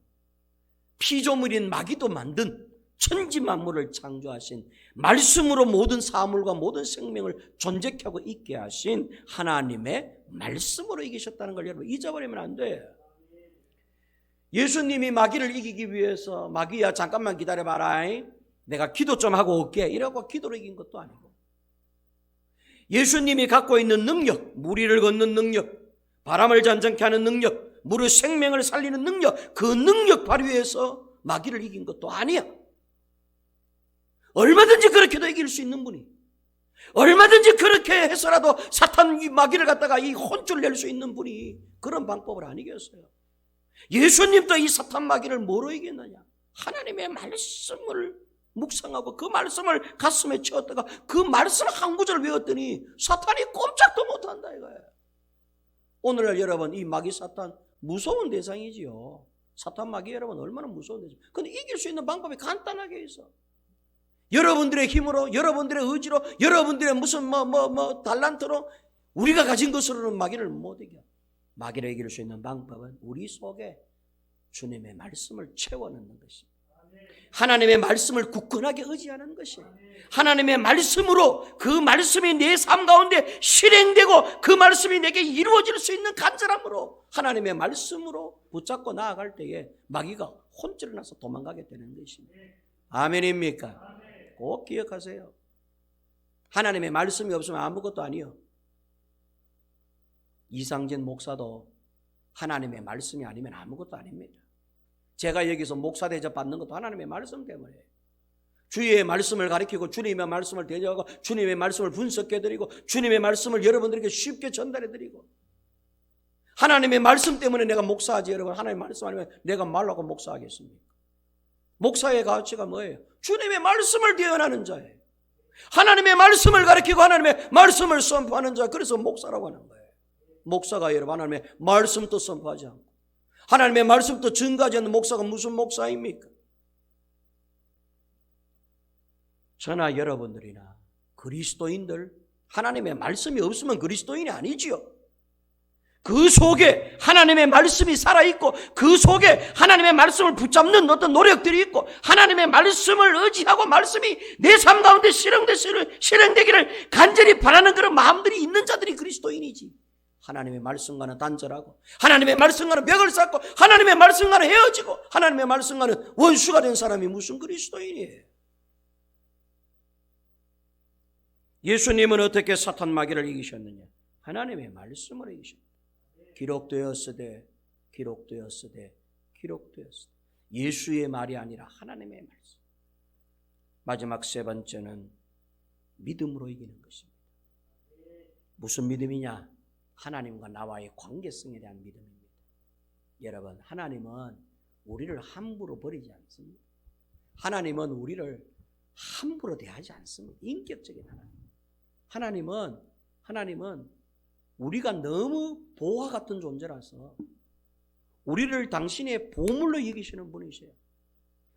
피조물인 마귀도 만든 천지 만물을 창조하신, 말씀으로 모든 사물과 모든 생명을 존재케 하고 있게 하신 하나님의 말씀으로 이기셨다는 걸 여러분 잊어버리면 안 돼요. 예수님이 마귀를 이기기 위해서 마귀야 잠깐만 기다려봐라, 내가 기도 좀 하고 올게, 이러고 기도를 이긴 것도 아니고, 예수님이 갖고 있는 능력, 무리를 걷는 능력, 바람을 잔잔케 하는 능력, 물의 생명을 살리는 능력, 그 능력 발휘해서 마귀를 이긴 것도 아니야. 얼마든지 그렇게도 이길 수 있는 분이, 얼마든지 그렇게 해서라도 사탄 마귀를 갖다가 이 혼쭐을 낼 수 있는 분이 그런 방법을 안 이겼어요. 예수님도 이 사탄 마귀를 뭐로 이겼느냐? 하나님의 말씀을 묵상하고 그 말씀을 가슴에 채웠다가 그 말씀 한 구절 외웠더니 사탄이 꼼짝도 못한다 이거예요. 오늘날 여러분 이 마귀 사탄 무서운 대상이지요. 사탄 마귀 여러분 얼마나 무서운 대상. 근데 이길 수 있는 방법이 간단하게 있어. 여러분들의 힘으로, 여러분들의 의지로, 여러분들의 무슨 달란트로 우리가 가진 것으로는 마귀를 못 이겨. 마귀를 이길 수 있는 방법은 우리 속에 주님의 말씀을 채워넣는 것입니다. 하나님의 말씀을 굳건하게 의지하는 것이에요. 하나님의 말씀으로 그 말씀이 내 삶 가운데 실행되고 그 말씀이 내게 이루어질 수 있는 간절함으로 하나님의 말씀으로 붙잡고 나아갈 때에 마귀가 혼쭐을 나서 도망가게 되는 것입니다. 아멘입니까? 꼭 기억하세요. 하나님의 말씀이 없으면 아무것도 아니요. 이상진 목사도 하나님의 말씀이 아니면 아무것도 아닙니다. 제가 여기서 목사 대접 받는 것도 하나님의 말씀 때문에, 주의 말씀을 가르치고 주님의 말씀을 대접하고 주님의 말씀을 분석해드리고 주님의 말씀을 여러분들에게 쉽게 전달해드리고, 하나님의 말씀 때문에 내가 목사하지. 여러분, 하나님의 말씀 아니면 내가 말라고 목사하겠습니까? 목사의 가치가 뭐예요? 주님의 말씀을 대언하는 자예요. 하나님의 말씀을 가르치고 하나님의 말씀을 선포하는 자, 그래서 목사라고 하는 거예요. 목사가 여러분 하나님의 말씀도 선포하지 않고 하나님의 말씀도 증거하지 않는 목사가 무슨 목사입니까? 저나 여러분들이나 그리스도인들, 하나님의 말씀이 없으면 그리스도인이 아니지요. 그 속에 하나님의 말씀이 살아있고 그 속에 하나님의 말씀을 붙잡는 어떤 노력들이 있고 하나님의 말씀을 의지하고 말씀이 내 삶 가운데 실행되기를 간절히 바라는 그런 마음들이 있는 자들이 그리스도인이지. 하나님의 말씀과는 단절하고 하나님의 말씀과는 벽을 쌓고 하나님의 말씀과는 헤어지고 하나님의 말씀과는 원수가 된 사람이 무슨 그리스도인이에요? 예수님은 어떻게 사탄 마귀를 이기셨느냐? 하나님의 말씀으로 이기셨다. 기록되었으되 기록되었으되 기록되었으되. 예수의 말이 아니라 하나님의 말씀. 마지막 세 번째는 믿음으로 이기는 것입니다. 무슨 믿음이냐? 하나님과 나와의 관계성에 대한 믿음입니다. 여러분, 하나님은 우리를 함부로 버리지 않습니다. 하나님은 우리를 함부로 대하지 않습니다. 인격적인 하나님은 우리가 너무 보화 같은 존재라서 우리를 당신의 보물로 여기시는 분이세요.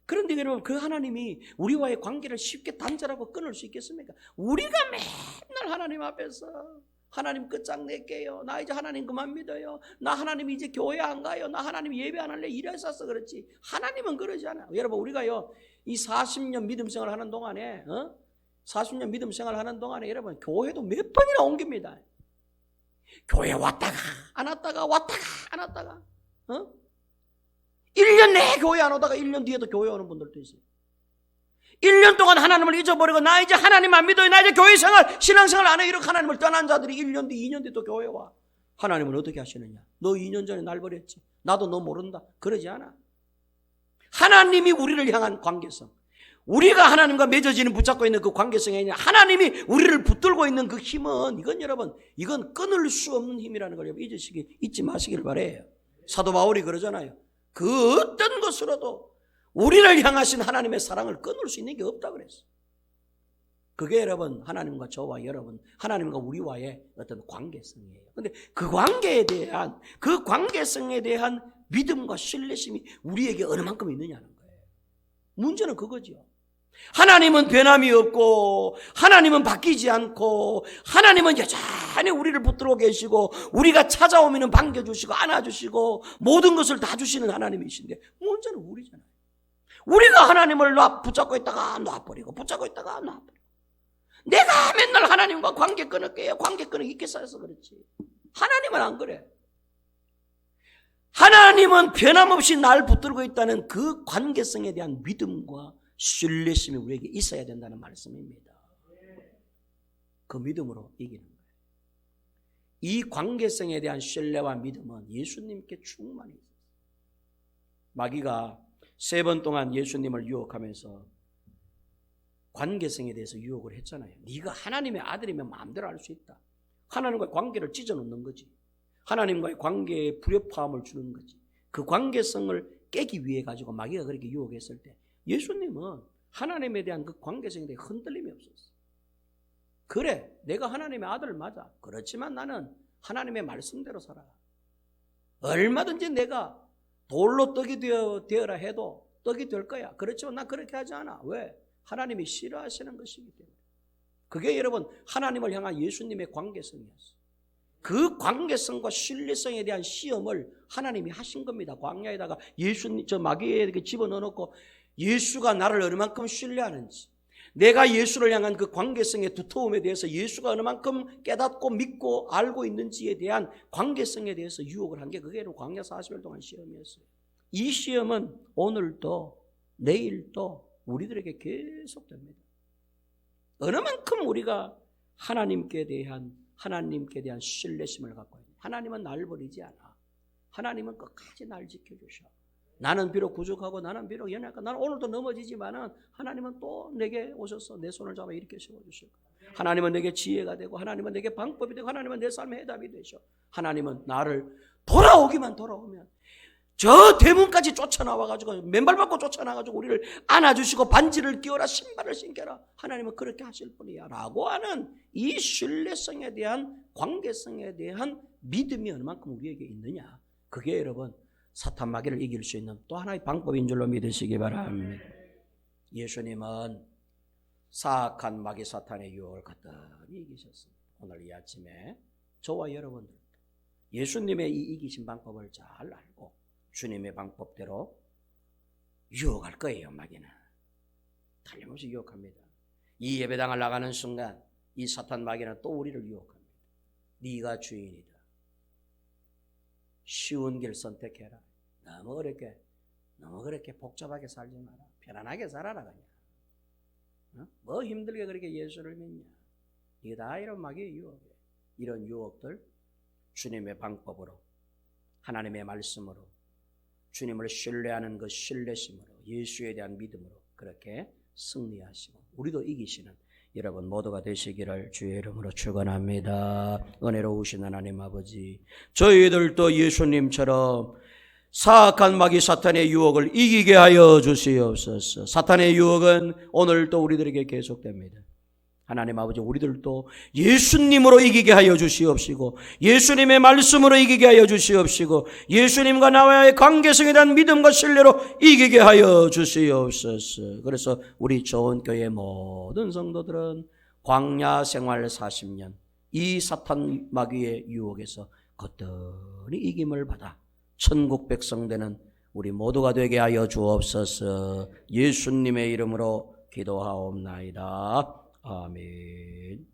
그런데 여러분, 그 하나님이 우리와의 관계를 쉽게 단절하고 끊을 수 있겠습니까? 우리가 맨날 하나님 앞에서 하나님 끝장낼게요. 나 이제 하나님 그만 믿어요. 나 하나님 이제 교회 안 가요. 나 하나님 예배 안 할래. 이래서 그렇지. 하나님은 그러지 않아요. 여러분, 우리가요 이 40년 믿음 생활 하는 동안에 40년 믿음 생활 하는 동안에 여러분 교회도 몇 번이나 옮깁니다. 교회 왔다가 안 왔다가 왔다가 안 왔다가 1년 내에 교회 안 오다가 1년 뒤에도 교회 오는 분들도 있어요. 1년 동안 하나님을 잊어버리고 나 이제 하나님 안 믿어요. 나 이제 교회 생활 신앙생활 안 해. 이렇게 하나님을 떠난 자들이 1년 뒤 2년 뒤 또 교회 와. 하나님은 어떻게 하시느냐? 너 2년 전에 날 버렸지. 나도 너 모른다. 그러지 않아. 하나님이 우리를 향한 관계성, 우리가 하나님과 맺어지는 붙잡고 있는 그 관계성이 아니라 하나님이 우리를 붙들고 있는 그 힘은, 이건 여러분, 이건 끊을 수 없는 힘이라는 걸 여러분 잊지 마시길 바라요. 사도 바울이 그러잖아요. 그 어떤 것으로도 우리를 향하신 하나님의 사랑을 끊을 수 있는 게 없다 그랬어. 그게 여러분 하나님과 저와 여러분, 하나님과 우리와의 어떤 관계성이에요. 그런데 그 관계성에 대한 믿음과 신뢰심이 우리에게 어느 만큼 있느냐는 거예요. 문제는 그거죠. 하나님은 변함이 없고 하나님은 바뀌지 않고 하나님은 여전히 우리를 붙들고 계시고 우리가 찾아오면 반겨주시고 안아주시고 모든 것을 다 주시는 하나님이신데 문제는 우리잖아요. 우리가 하나님을 붙잡고 있다가 놔버리고 붙잡고 있다가 놔버리고 내가 맨날 하나님과 관계 끊을게요. 관계 끊을 있게 쌓여서 그렇지. 하나님은 안 그래. 하나님은 변함없이 날 붙들고 있다는 그 관계성에 대한 믿음과 신뢰심이 우리에게 있어야 된다는 말씀입니다. 그 믿음으로 이기는 거예요. 이 관계성에 대한 신뢰와 믿음은 예수님께 충만히 있어요. 마귀가 3번 동안 예수님을 유혹하면서 관계성에 대해서 유혹을 했잖아요. 네가 하나님의 아들이면 마음대로 할 수 있다. 하나님과의 관계를 찢어놓는 거지. 하나님과의 관계에 불협화음을 주는 거지. 그 관계성을 깨기 위해 가지고 마귀가 그렇게 유혹했을 때 예수님은 하나님에 대한 그 관계성에 대해 흔들림이 없었어요. 그래, 내가 하나님의 아들 맞아. 그렇지만 나는 하나님의 말씀대로 살아. 얼마든지 내가 돌로 떡이 되어라 해도 떡이 될 거야. 그렇지만 난 그렇게 하지 않아. 왜? 하나님이 싫어하시는 것이기 때문에. 그게 여러분 하나님을 향한 예수님의 관계성이었어요. 그 관계성과 신뢰성에 대한 시험을 하나님이 하신 겁니다. 광야에다가 마귀에게 집어넣어놓고 예수가 나를 얼마만큼 신뢰하는지, 내가 예수를 향한 그 관계성의 두터움에 대해서 예수가 얼마만큼 깨닫고 믿고 알고 있는지에 대한 관계성에 대해서 유혹을 한 게 그게 광야 40일 동안 시험이었어요. 이 시험은 오늘도 내일도 우리들에게 계속됩니다. 어느 만큼 우리가 하나님께 대한 신뢰심을 갖고 있는, 하나님은 날 버리지 않아. 하나님은 끝까지 날 지켜주셔. 나는 비록 부족하고 나는 비록 연약하고 나는 오늘도 넘어지지만은 하나님은 또 내게 오셔서 내 손을 잡아 이렇게 세워주실 거야. 하나님은 내게 지혜가 되고 하나님은 내게 방법이 되고 하나님은 내 삶의 해답이 되셔. 하나님은 나를 돌아오면 저 대문까지 쫓아나와가지고 맨발 받고 쫓아나가지고 우리를 안아주시고 반지를 끼워라 신발을 신겨라. 하나님은 그렇게 하실 분이야 라고 하는 이 신뢰성에 대한 관계성에 대한 믿음이 얼만큼 우리에게 있느냐. 그게 여러분 사탄 마귀를 이길 수 있는 또 하나의 방법인 줄로 믿으시기 바랍니다. 예수님은 사악한 마귀 사탄의 유혹을 간단히 이기셨습니다. 오늘 이 아침에 저와 여러분들도 예수님의 이 이기신 방법을 잘 알고 주님의 방법대로 유혹할 거예요. 마귀는 틀림없이 유혹합니다. 이 예배당을 나가는 순간 이 사탄 마귀는 또 우리를 유혹합니다. 네가 주인이다. 쉬운 길 선택해라. 너무 그렇게 복잡하게 살지 마라. 편안하게 살아라 그냥. 뭐 힘들게 그렇게 예수를 믿냐. 이게 다 이런 마귀의 유혹이에요. 이런 유혹들 주님의 방법으로, 하나님의 말씀으로, 주님을 신뢰하는 그 신뢰심으로, 예수에 대한 믿음으로 그렇게 승리하시고 우리도 이기시는 여러분 모두가 되시기를 주의 이름으로 축원합니다. 은혜로우신 하나님 아버지, 저희들도 예수님처럼 사악한 마귀 사탄의 유혹을 이기게 하여 주시옵소서. 사탄의 유혹은 오늘도 우리들에게 계속됩니다. 하나님 아버지, 우리들도 예수님으로 이기게 하여 주시옵시고 예수님의 말씀으로 이기게 하여 주시옵시고 예수님과 나와의 관계성에 대한 믿음과 신뢰로 이기게 하여 주시옵소서. 그래서 우리 좋은 교회 모든 성도들은 광야 생활 40년 이 사탄 마귀의 유혹에서 거뜬히 이김을 받아 천국 백성 되는 우리 모두가 되게 하여 주옵소서. 예수님의 이름으로 기도하옵나이다. 아멘.